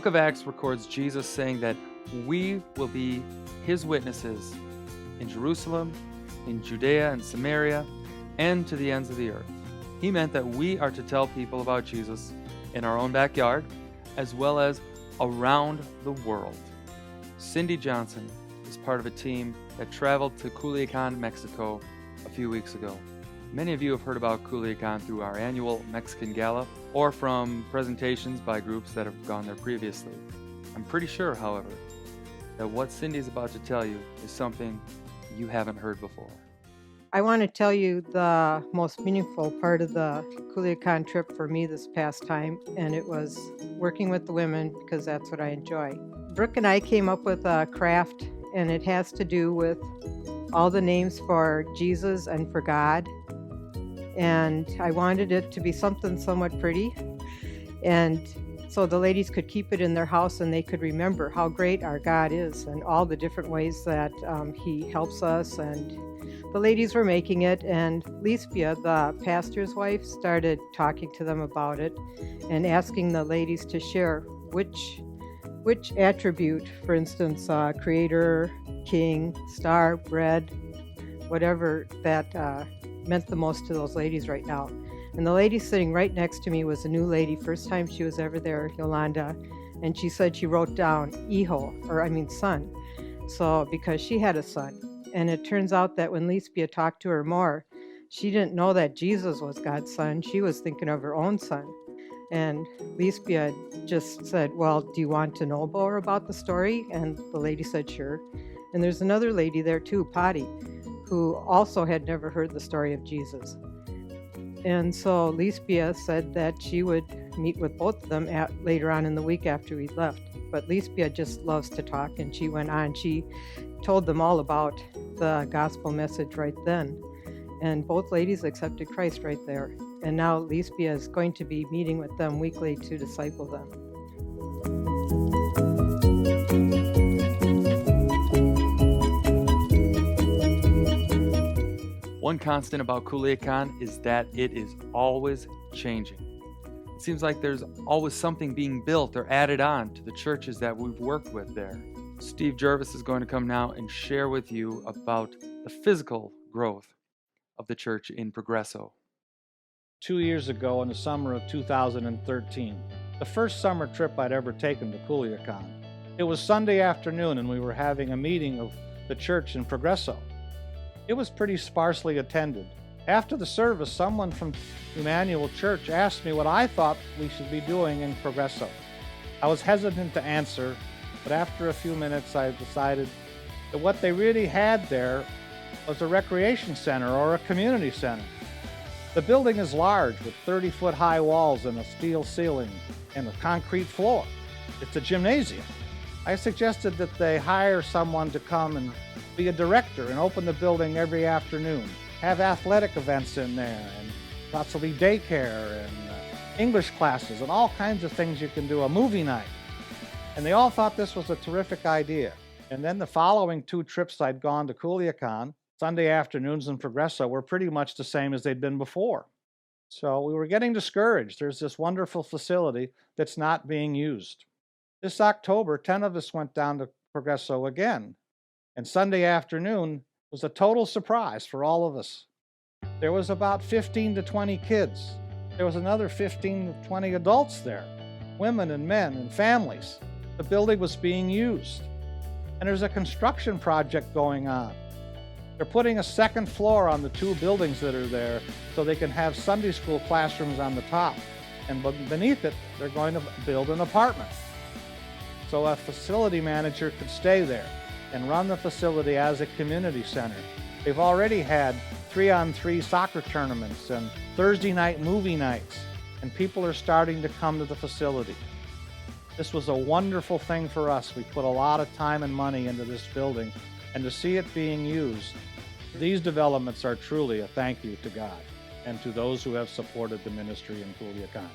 book of Acts records Jesus saying that we will be his witnesses in Jerusalem, in Judea and Samaria, and to the ends of the earth. He meant that we are to tell people about Jesus in our own backyard, as well as around the world. Cindy Johnson is part of a team that traveled to Culiacán, Mexico a few weeks ago. Many of you have heard about Culiacán through our annual Mexican Gala or from presentations by groups that have gone there previously. I'm pretty sure, however, that what Cindy's about to tell you is something you haven't heard before. I want to tell you the most meaningful part of the Culiacán trip for me this past time, and it was working with the women because that's what I enjoy. Brooke and I came up with a craft, and it has to do with all the names for Jesus and for God. And I wanted it to be something somewhat pretty, and so the ladies could keep it in their house and they could remember how great our God is and all the different ways that he helps us. And the ladies were making it, and Lisbia, the pastor's wife, started talking to them about it and asking the ladies to share which attribute, for instance, creator, king, star, bread, whatever that meant the most to those ladies right now. And the lady sitting right next to me was a new lady, first time she was ever there, Yolanda, and she said she wrote down son, so because she had a son. And it turns out that when Lisbia talked to her more, she didn't know that Jesus was God's son. She was thinking of her own son. And Lisbia just said, well, do you want to know more about the story? And the lady said, sure. And there's another lady there too, Patty, who also had never heard the story of Jesus. And so Lisbia said that she would meet with both of them later on in the week after we left. But Lisbia just loves to talk, and she went on. She told them all about the gospel message right then. And both ladies accepted Christ right there. And now Lisbia is going to be meeting with them weekly to disciple them. One constant about Culiacán is that it is always changing. It seems like there's always something being built or added on to the churches that we've worked with there. Steve Jervis is going to come now and share with you about the physical growth of the church in Progreso. 2 years ago in the summer of 2013, the first summer trip I'd ever taken to Culiacán. It was Sunday afternoon and we were having a meeting of the church in Progreso. It was pretty sparsely attended. After the service, someone from Emmanuel Church asked me what I thought we should be doing in Progreso. I was hesitant to answer, but after a few minutes I decided that what they really had there was a recreation center or a community center. The building is large with 30-foot high walls and a steel ceiling and a concrete floor. It's a gymnasium. I suggested that they hire someone to come and be a director and open the building every afternoon, have athletic events in there and possibly daycare and English classes and all kinds of things you can do, a movie night. And they all thought this was a terrific idea. And then the following 2 trips I'd gone to Culiacán, Sunday afternoons in Progreso, were pretty much the same as they'd been before. So we were getting discouraged. There's this wonderful facility that's not being used. This October, 10 of us went down to Progreso again. And Sunday afternoon was a total surprise for all of us. There was about 15 to 20 kids. There was another 15 to 20 adults there, women and men and families. The building was being used. And there's a construction project going on. They're putting a second floor on the 2 buildings that are there so they can have Sunday school classrooms on the top. And beneath it, they're going to build an apartment. So a facility manager could stay there and run the facility as a community center. They've already had 3-on-3 soccer tournaments and Thursday night movie nights, and people are starting to come to the facility. This was a wonderful thing for us. We put a lot of time and money into this building, and to see it being used, these developments are truly a thank you to God and to those who have supported the ministry in Culiacán.